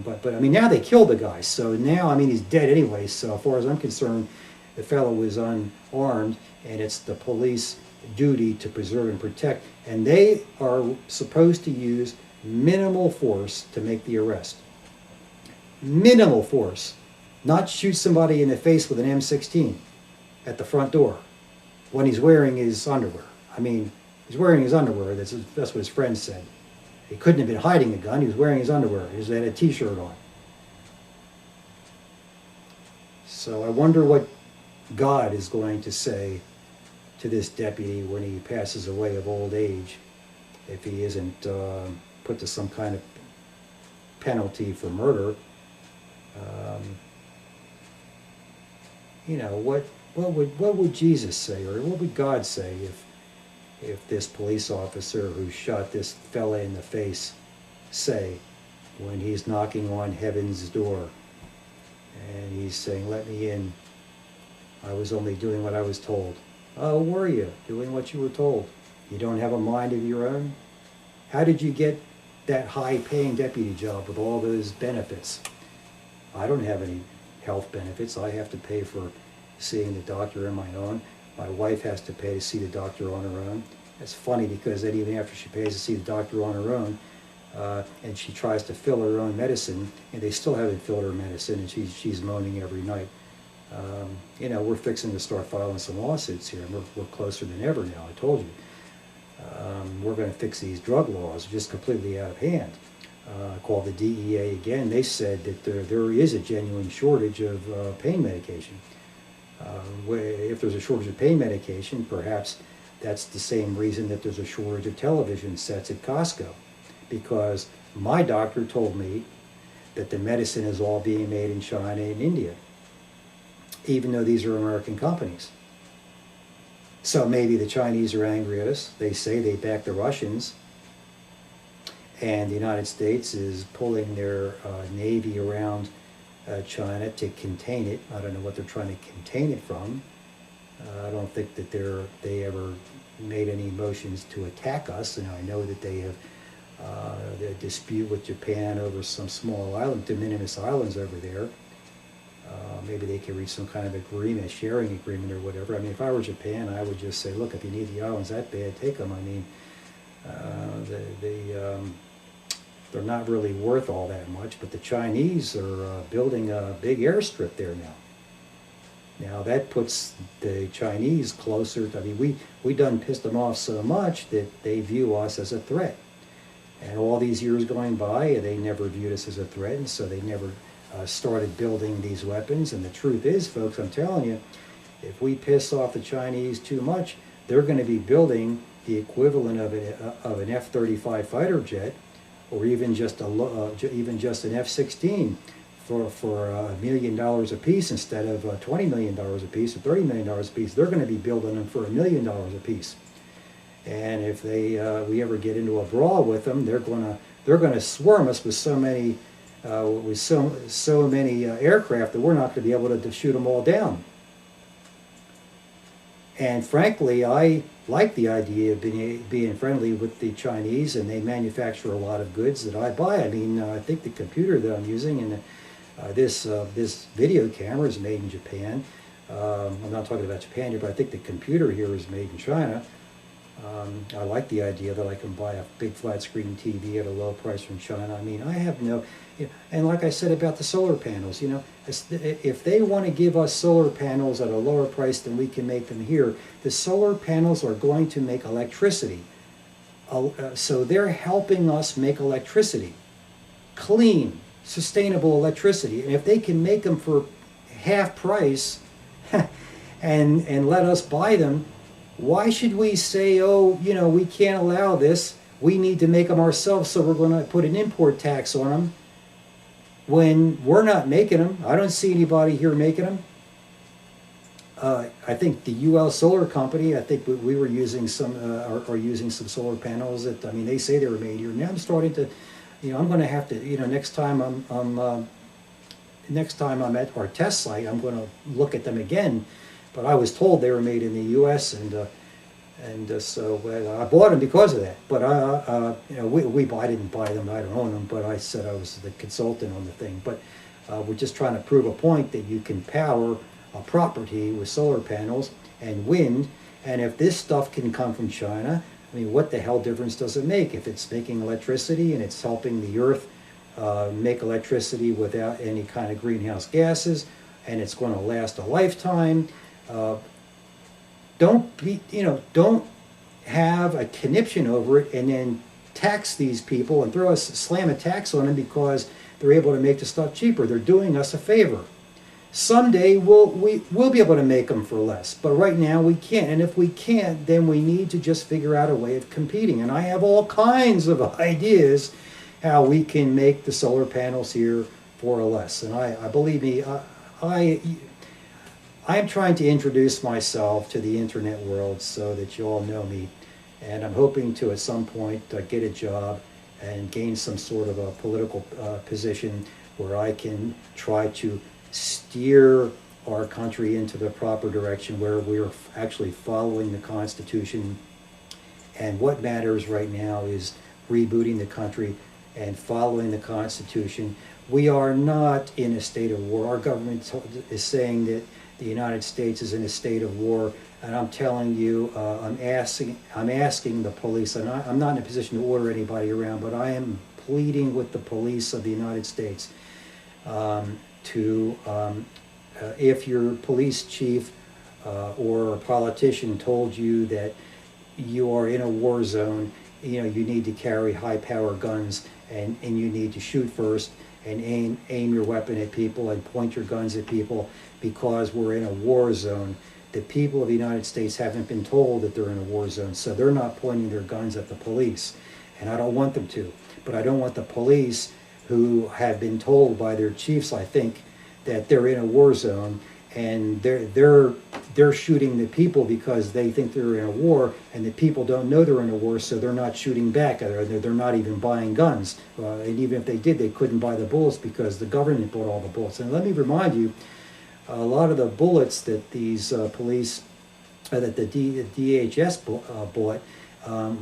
But now they killed the guy, so now, he's dead anyway, so as far as I'm concerned, the fellow was unarmed, and it's the police duty to preserve and protect, and they are supposed to use minimal force to make the arrest. Minimal force. Not shoot somebody in the face with an M16 at the front door when he's wearing his underwear. He's wearing his underwear. That's what his friend said. He couldn't have been hiding a gun. He was wearing his underwear. He had a t-shirt on. So I wonder what God is going to say to this deputy when he passes away of old age, if he isn't put to some kind of penalty for murder. what would Jesus say, or what would God say if this police officer who shot this fella in the face say when he's knocking on heaven's door and he's saying, "Let me in. I was only doing what I was told." Oh, were you doing what you were told? You don't have a mind of your own? How did you get that high-paying deputy job with all those benefits? I don't have any health benefits. I have to pay for seeing the doctor on my own. My wife has to pay to see the doctor on her own. It's funny because then even after she pays to see the doctor on her own, and she tries to fill her own medicine, and they still haven't filled her medicine, and she's moaning every night. We're fixing to start filing some lawsuits here. We're closer than ever now, I told you. We're going to fix these drug laws, just completely out of hand. Called the DEA again. They said that there is a genuine shortage of pain medication. If there's a shortage of pain medication, perhaps that's the same reason that there's a shortage of television sets at Costco. Because my doctor told me that the medicine is all being made in China and India, even though these are American companies. So maybe the Chinese are angry at us. They say they back the Russians, and the United States is pulling their navy around China to contain it. I don't know what they're trying to contain it from. I don't think that they ever made any motions to attack us, and I know that they have the dispute with Japan over some small island, de minimis islands over there. Maybe they could reach some kind of agreement, sharing agreement or whatever. I mean, if I were Japan, I would just say, look, if you need the islands that bad, take them. I mean, they're not really worth all that much, but the Chinese are building a big airstrip there now. Now that puts the Chinese closer to, I mean, we done pissed them off so much that they view us as a threat. And all these years going by, they never viewed us as a threat, and so they never started building these weapons. And the truth is, folks, I'm telling you, if we piss off the Chinese too much, they're going to be building the equivalent of an F-35 fighter jet, or even just an F-16 for $1 million a piece instead of $20 million a piece or $30 million a piece. They're going to be building them for $1 million a piece. And if we ever get into a brawl with them, they're going to swarm us with so many aircraft that we're not going to be able to shoot them all down. And frankly, I like the idea of being friendly with the Chinese, and they manufacture a lot of goods that I buy. I mean, I think the computer that I'm using and this video camera is made in Japan. I'm not talking about Japan here, but I think the computer here is made in China. I like the idea that I can buy a big flat screen TV at a low price from China. I mean, I have no, and like I said about the solar panels, if they want to give us solar panels at a lower price than we can make them here, the solar panels are going to make electricity. So they're helping us make electricity, clean, sustainable electricity. And if they can make them for half price and let us buy them, why should we say, oh, we can't allow this, we need to make them ourselves, so we're going to put an import tax on them, when we're not making them? I don't see anybody here making them. I think the UL Solar Company, I think we were using some, are using some solar panels that, I mean, they say they were made here. Now I'm starting to, I'm going to have to, next time I'm at our test site, I'm going to look at them again. But I was told they were made in the U.S. So I bought them because of that. But I didn't buy them. I don't own them. But I said I was the consultant on the thing. But we're just trying to prove a point that you can power a property with solar panels and wind. And if this stuff can come from China, I mean, what the hell difference does it make if it's making electricity and it's helping the Earth make electricity without any kind of greenhouse gases, and it's going to last a lifetime? Don't have a conniption over it and then tax these people and slam a tax on them because they're able to make the stuff cheaper. They're doing us a favor. Someday we'll be able to make them for less, but right now we can't. And if we can't, then we need to just figure out a way of competing. And I have all kinds of ideas how we can make the solar panels here for less. And I believe me, I'm trying to introduce myself to the internet world so that you all know me, and I'm hoping to at some point get a job and gain some sort of a political position where I can try to steer our country into the proper direction where we're actually following the Constitution. And what matters right now is rebooting the country and following the Constitution. We are not in a state of war. Our government is saying that the United States is in a state of war, and I'm telling you, I'm asking the police, and I'm not in a position to order anybody around, but I am pleading with the police of the United States if your police chief or a politician told you that you are in a war zone, you need to carry high-power guns, and you need to shoot first and aim your weapon at people and point your guns at people because we're in a war zone. The people of the United States haven't been told that they're in a war zone, so they're not pointing their guns at the police, and I don't want them to. But I don't want the police, who have been told by their chiefs, I think, that they're in a war zone, and they're shooting the people because they think they're in a war, and the people don't know they're in a war, so they're not shooting back. They're not even buying guns, and even if they did, they couldn't buy the bullets because the government bought all the bullets. And let me remind you, a lot of the bullets that these police, that the DHS bought,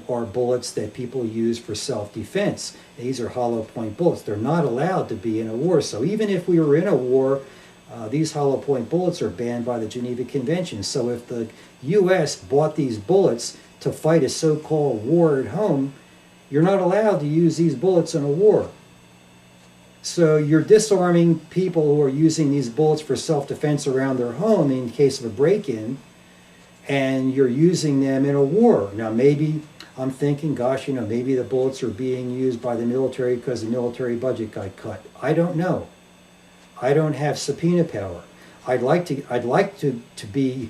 are bullets that people use for self-defense. These are hollow point bullets. They're not allowed to be in a war. So even if we were in a war, these hollow point bullets are banned by the Geneva Convention. So if the U.S. bought these bullets to fight a so-called war at home, you're not allowed to use these bullets in a war. So you're disarming people who are using these bullets for self-defense around their home in case of a break-in, and you're using them in a war. Now maybe I'm thinking, gosh, maybe the bullets are being used by the military because the military budget got cut. I don't know. I don't have subpoena power. I'd like to be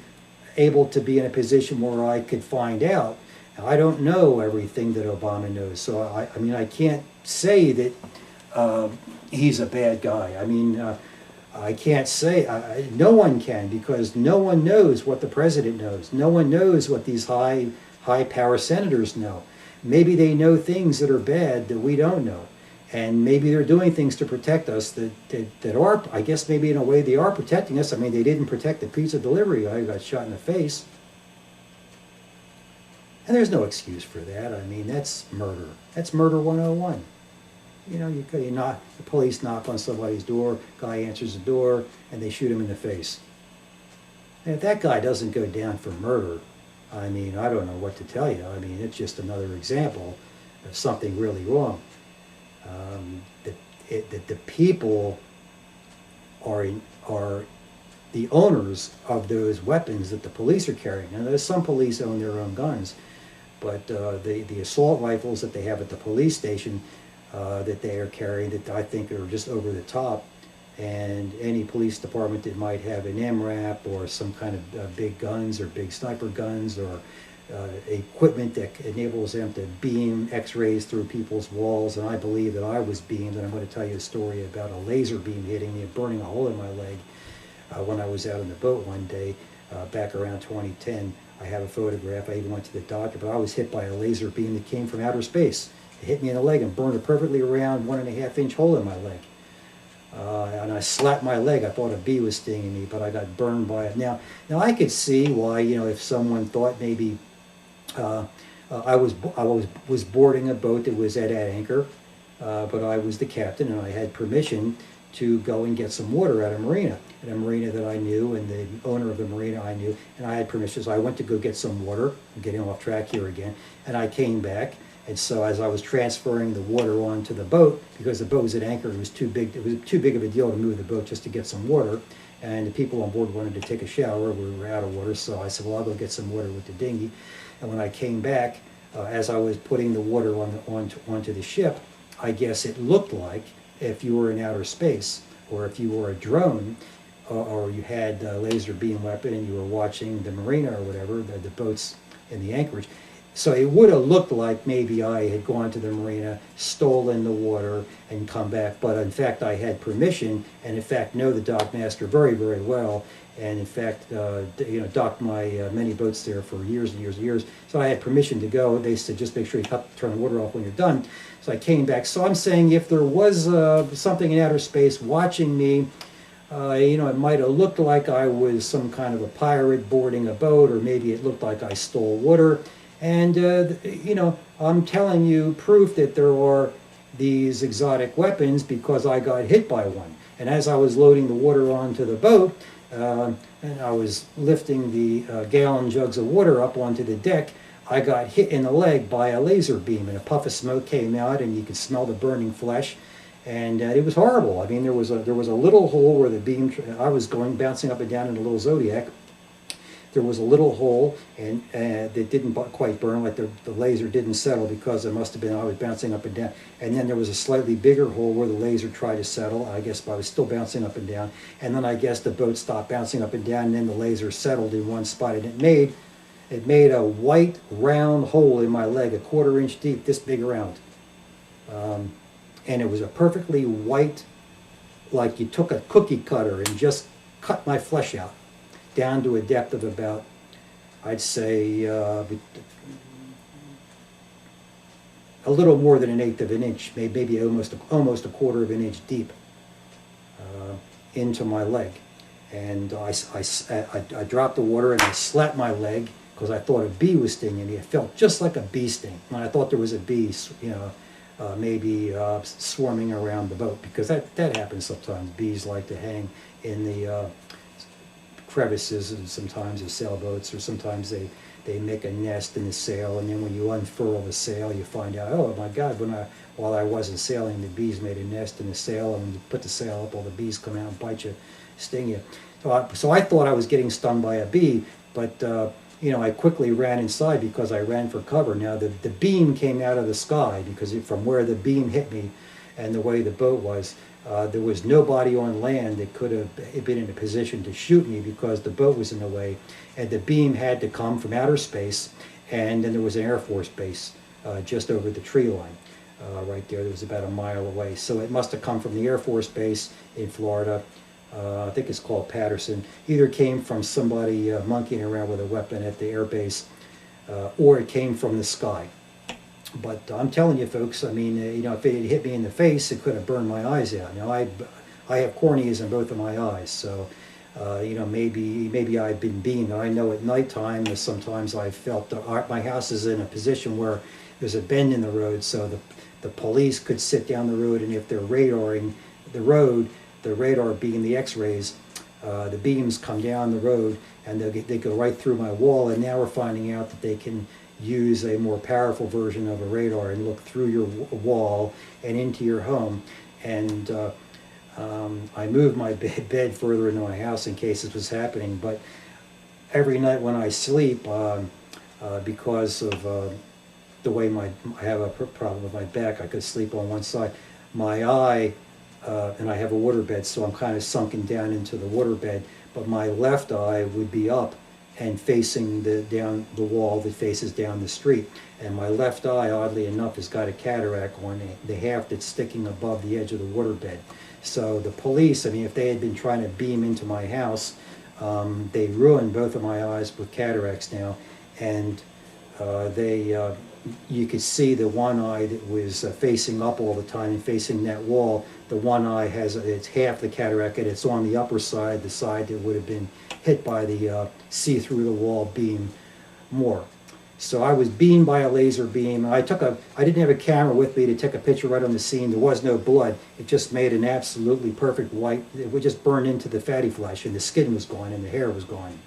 able to be in a position where I could find out. Now, I don't know everything that Obama knows, so I can't say that he's a bad guy. I can't say, no one can, because no one knows what the president knows. No one knows what these high power senators know. Maybe they know things that are bad that we don't know. And maybe they're doing things to protect us that are, I guess maybe in a way they are protecting us. They didn't protect the pizza delivery guy who got shot in the face. And there's no excuse for that. That's murder. That's murder 101. The police knock on somebody's door, guy answers the door, and they shoot him in the face. And if that guy doesn't go down for murder, I don't know what to tell you. It's just another example of something really wrong. That the people are the owners of those weapons that the police are carrying. Now, there's some police own their own guns, but the assault rifles that they have at the police station that they are carrying, that I think are just over the top, and any police department that might have an MRAP or some kind of big guns or big sniper guns or equipment that enables them to beam x-rays through people's walls. And I believe that I was beamed, and I'm going to tell you a story about a laser beam hitting me and burning a hole in my leg when I was out on the boat one day back around 2010. I have a photograph. I even went to the doctor, but I was hit by a laser beam that came from outer space. It hit me in the leg and burned a perfectly round 1.5-inch hole in my leg. And I slapped my leg. I thought a bee was stinging me, but I got burned by it. Now I could see why, if someone thought maybe I was boarding a boat that was at anchor, but I was the captain and I had permission to go and get some water at a marina that I knew, and the owner of the marina I knew, and I had permission. So I went to go get some water. I'm getting off track here again, and I came back. And so as I was transferring the water onto the boat, because the boat was at anchor, it was too big of a deal to move the boat just to get some water. And the people on board wanted to take a shower. We were out of water, so I said, well, I'll go get some water with the dinghy. And when I came back, as I was putting the water onto the ship, I guess it looked like if you were in outer space, or if you were a drone, or you had a laser beam weapon and you were watching the marina or whatever, the boats in the anchorage. So it would have looked like maybe I had gone to the marina, stolen the water, and come back. But in fact, I had permission, and in fact know the dock master very, very well. and in fact, docked my many boats there for years and years and years. So I had permission to go. They said, just make sure you turn the water off when you're done. So I came back. So I'm saying if there was something in outer space watching me, it might have looked like I was some kind of a pirate boarding a boat, or maybe it looked like I stole water. And, I'm telling you proof that there are these exotic weapons because I got hit by one. And as I was loading the water onto the boat, and I was lifting the gallon jugs of water up onto the deck, I got hit in the leg by a laser beam, and a puff of smoke came out, and you could smell the burning flesh. And it was horrible. I mean, there was a little hole where the beam, I was bouncing up and down in a little Zodiac. There was a little hole, and that didn't quite burn, like the laser didn't settle, because it must have been I was bouncing up and down. And then there was a slightly bigger hole where the laser tried to settle, I guess, but I was still bouncing up and down. And then I guess the boat stopped bouncing up and down, and then the laser settled in one spot, and it made a white round hole in my leg, a 1/4 inch deep, this big around. And it was a perfectly white, like you took a cookie cutter and just cut my flesh out down to a depth of about, I'd say, a little more than 1/8 of an inch, maybe almost a 1/4 of an inch deep into my leg. And I dropped the water and I slapped my leg because I thought a bee was stinging me. It felt just like a bee sting. And I thought there was a bee, maybe swarming around the boat, because that happens sometimes. Bees like to hang in the crevices, and sometimes of sailboats, or sometimes they make a nest in the sail, and then when you unfurl the sail, you find out, oh my God, while I wasn't sailing, the bees made a nest in the sail, and when you put the sail up, all the bees come out and bite you, sting you. So I thought I was getting stung by a bee, but I quickly ran inside because I ran for cover. Now the beam came out of the sky, because from where the beam hit me and the way the boat was, there was nobody on land that could have been in a position to shoot me, because the boat was in the way, and the beam had to come from outer space. And then there was an Air Force base just over the tree line right there. That was about a mile away. So it must have come from the Air Force base in Florida. I think it's called Patterson. Either came from somebody monkeying around with a weapon at the air base, or it came from the sky. But I'm telling you, folks, I mean, if it had hit me in the face, it could have burned my eyes out. Now, I have corneas in both of my eyes, so maybe I've been beamed. I know at nighttime, sometimes I felt my house is in a position where there's a bend in the road, so the police could sit down the road, and if they're radaring the road, the radar beam, the X-rays, the beams come down the road, and they go right through my wall. And now we're finding out that they can use a more powerful version of a radar and look through your wall and into your home. And I moved my bed further into my house in case this was happening. But every night when I sleep, because of the way I have a problem with my back, I could sleep on one side. My eye, and I have a waterbed, so I'm kind of sunken down into the waterbed, but my left eye would be up and facing down the wall that faces down the street. And my left eye, oddly enough, has got a cataract on the half that's sticking above the edge of the waterbed. So the police, I mean, if they had been trying to beam into my house, they ruined both of my eyes with cataracts now. And you could see the one eye that was facing up all the time and facing that wall. The one eye it's half the cataract, and it's on the upper side, the side that would have been hit by the see-through-the-wall beam more. So I was beamed by a laser beam. I didn't have a camera with me to take a picture right on the scene. There was no blood. It just made an absolutely perfect white. It would just burn into the fatty flesh, and the skin was gone, and the hair was gone.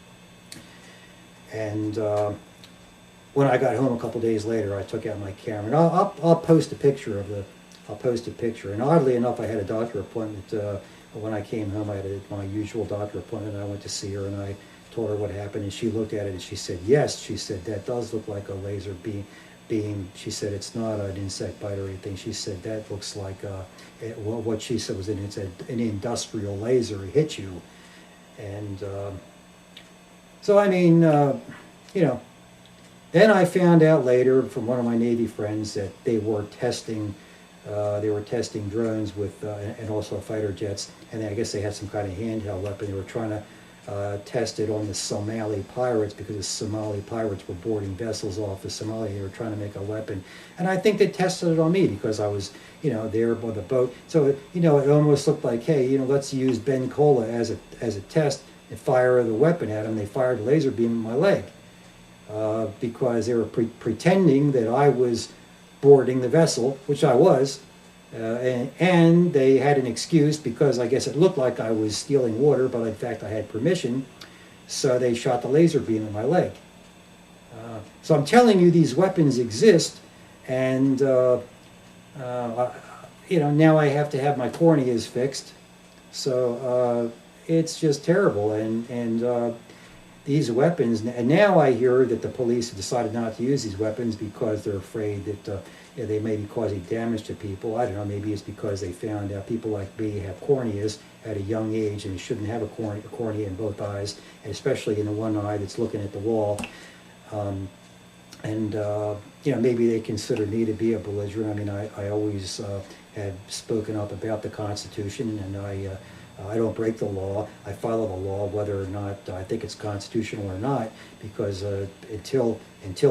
And when I got home a couple days later, I took out my camera, and I'll post a picture of I'll post a picture. And oddly enough, I had a doctor appointment. When I came home, I had my usual doctor appointment. I went to see her, and I told her what happened, and she looked at it, and she said, yes, she said, that does look like a laser beam. She said, it's not an insect bite or anything. She said, that looks like, what she said was an industrial laser hit you. And so, I mean, then I found out later from one of my Navy friends that they were testing drones with, and also fighter jets, and I guess they had some kind of handheld weapon. They were trying to tested on the Somali pirates, because the Somali pirates were boarding vessels off of Somalia. They were trying to make a weapon. And I think they tested it on me because I was, there by the boat. So, it almost looked like, hey, let's use Ben Cola as a test and fire the weapon at them. They fired a laser beam in my leg because they were pretending that I was boarding the vessel, which I was. And they had an excuse because I guess it looked like I was stealing water, but in fact I had permission. So they shot the laser beam in my leg. So I'm telling you, these weapons exist, and now I have to have my corneas fixed. So it's just terrible, and these weapons. And now I hear that the police have decided not to use these weapons because they're afraid that they may be causing damage to people. I don't know, maybe it's because they found out people like me have corneas at a young age, and you shouldn't have a cornea in both eyes, and especially in the one eye that's looking at the wall. Maybe they consider me to be a belligerent. I mean, I always have spoken up about the Constitution, and I don't break the law. I follow the law whether or not I think it's constitutional or not, because until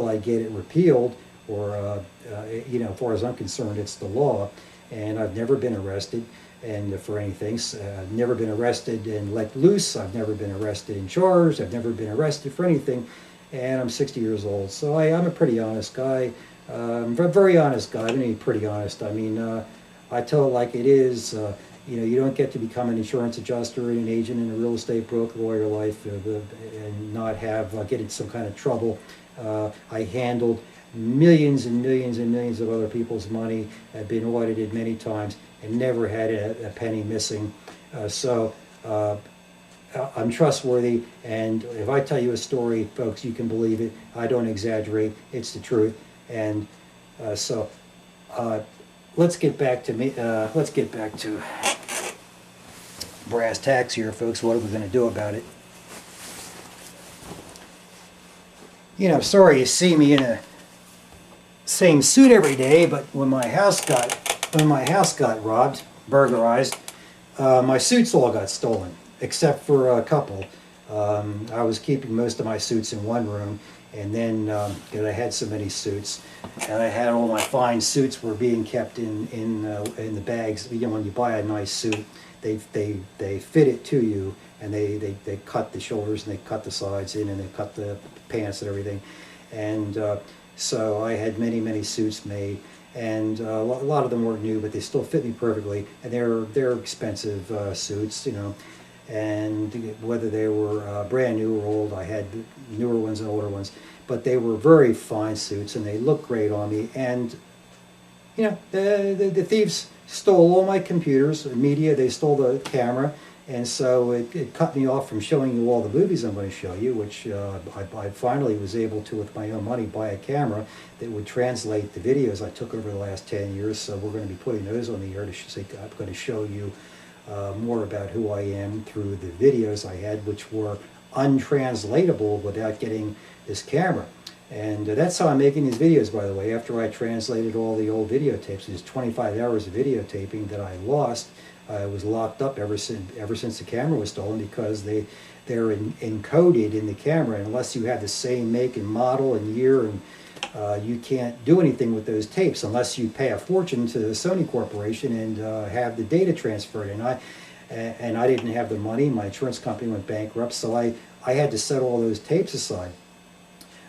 I get it repealed, or as far as I'm concerned, it's the law. And I've never been arrested and for anything. I've never been arrested and let loose. I've never been arrested and charged. I've never been arrested for anything. And I'm 60 years old, so I'm a pretty honest guy. I'm a very honest guy. I mean, pretty honest. I mean, I tell it like it is. You don't get to become an insurance adjuster and an agent and a real estate broker all your life and not get in some kind of trouble. I handled millions and millions and millions of other people's money. I've been audited many times and never had a penny missing. So I'm trustworthy, and if I tell you a story, folks, you can believe it. I don't exaggerate. It's the truth. And let's get back to me. Let's get back to brass tacks here, folks. What are we going to do about it? I'm sorry you see me in a same suit every day, but when my house got robbed, burglarized, my suits all got stolen, except for a couple. I was keeping most of my suits in one room, and then I had so many suits, and I had all my fine suits were being kept in the bags. When you buy a nice suit, they fit it to you, and they cut the shoulders and they cut the sides in, and they cut the pants and everything, and so I had many suits made, and a lot of them weren't new, but they still fit me perfectly, and they're expensive suits, and whether they were brand new or old, I had newer ones and older ones, but they were very fine suits, and they looked great on me. And the thieves stole all my computers, media. They stole the camera, and so it cut me off from showing you all the movies I'm going to show you, which I finally was able to, with my own money, buy a camera that would translate the videos I took over the last 10 years. So we're going to be putting those on the air to say I'm going to show you more about who I am through the videos I had, which were untranslatable without getting this camera. And that's how I'm making these videos, by the way. After I translated all the old videotapes, there's 25 hours of videotaping that I lost. I was locked up ever since the camera was stolen, because they're encoded in the camera. And unless you have the same make and model and year, and you can't do anything with those tapes unless you pay a fortune to the Sony Corporation and have the data transferred. And I didn't have the money. My insurance company went bankrupt, so I had to set all those tapes aside.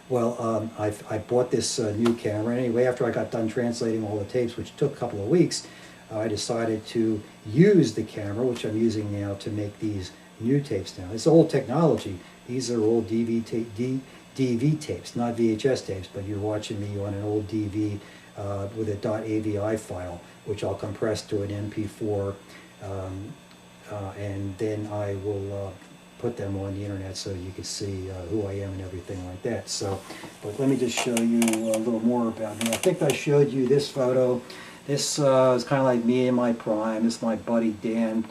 Well, I bought this new camera. Anyway, after I got done translating all the tapes, which took a couple of weeks, I decided to use the camera, which I'm using now, to make these new tapes now. It's old technology. These are old DV tapes, not VHS tapes, but you're watching me on an old DV with a .avi file, which I'll compress to an MP4, and then I will put them on the internet so you can see who I am and everything like that. So, but let me just show you a little more about me. I think I showed you this photo. This is kind of like me in my prime. This is my buddy Dan.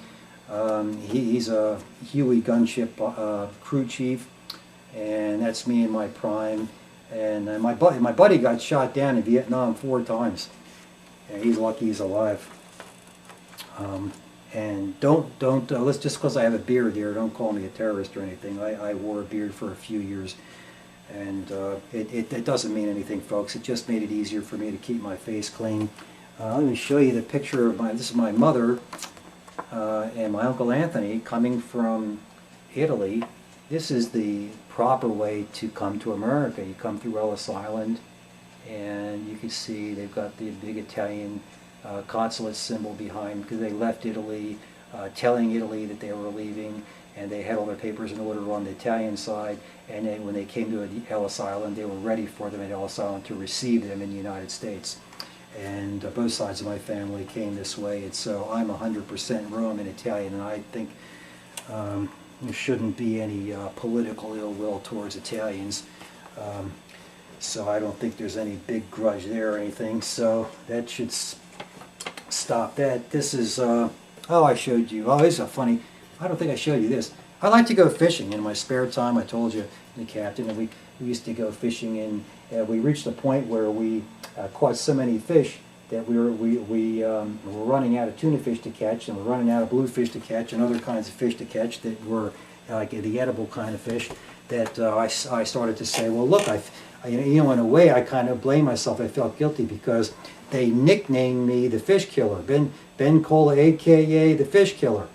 He's a Huey gunship crew chief, and that's me in my prime. And my buddy got shot down in Vietnam 4 times, and he's lucky he's alive. And don't let's, just because I have a beard here, don't call me a terrorist or anything. I wore a beard for a few years, and it doesn't mean anything, folks. It just made it easier for me to keep my face clean. Let me show you the picture of this is my mother and my Uncle Anthony coming from Italy. This is the proper way to come to America. You come through Ellis Island, and you can see they've got the big Italian consulate symbol behind, because they left Italy, telling Italy that they were leaving, and they had all their papers in order on the Italian side, and then when they came to Ellis Island, they were ready for them at Ellis Island to receive them in the United States. And both sides of my family came this way, and so I'm 100% Roman Italian, and I think there shouldn't be any political ill will towards Italians. So I don't think there's any big grudge there or anything, so that should stop that. This is, oh, I showed you, oh, this is a funny, I don't think I showed you this. I like to go fishing in my spare time. I told you, the captain, and we used to go fishing, and we reached a point where we caught so many fish that we were running out of tuna fish to catch, and we're running out of bluefish to catch, and other kinds of fish to catch that were like the edible kind of fish, that I started to say, well, look, you know, in a way I kind of blame myself. I felt guilty because they nicknamed me the Fish Killer, Ben Cola, a.k.a. the Fish Killer.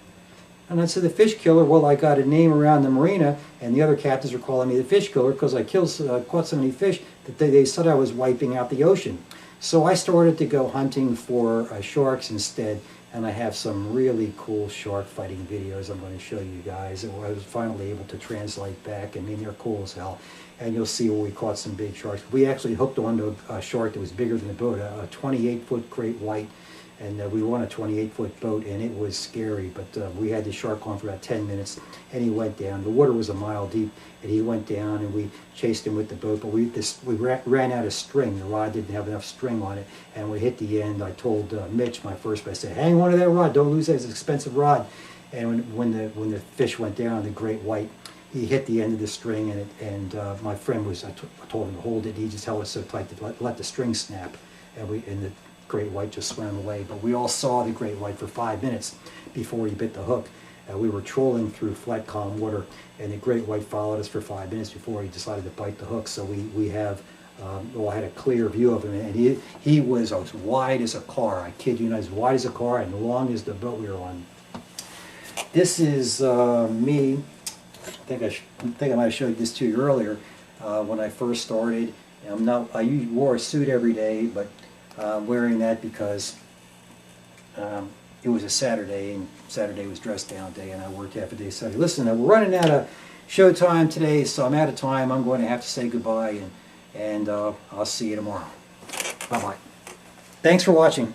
And I said, the Fish Killer, well, I got a name around the marina, and the other captains were calling me the Fish Killer because I caught so many fish that they said I was wiping out the ocean. So I started to go hunting for sharks instead, and I have some really cool shark fighting videos I'm going to show you guys. And I was finally able to translate back. I mean, they're cool as hell. And you'll see where we caught some big sharks. We actually hooked onto a shark that was bigger than the boat, a 28-foot great white. And we were on a 28-foot boat, and it was scary. But we had the shark on for about 10 minutes, and he went down. The water was a mile deep, and he went down, and we chased him with the boat. But we ran out of string. The rod didn't have enough string on it. And when we hit the end, I told Mitch, my first mate, I said, hang on to that rod. Don't lose that. It's an expensive rod. And when the fish went down, the great white, he hit the end of the string, and my friend I told him to hold it. He just held it so tight to let the string snap, and the great white just swam away. But we all saw the great white for 5 minutes before he bit the hook. We were trolling through flat, calm water, and the great white followed us for 5 minutes before he decided to bite the hook. So we have all had a clear view of him, and he was as wide as a car. I kid you not, as wide as a car and long as the boat we were on. This is me. I think I might have showed this to you earlier when I first started. I wore a suit every day, but wearing that because it was a Saturday, and Saturday was dress down day, and I worked half a day Saturday. Listen, we're running out of show time today, so I'm out of time. I'm going to have to say goodbye, and I'll see you tomorrow. Bye-bye. Thanks for watching.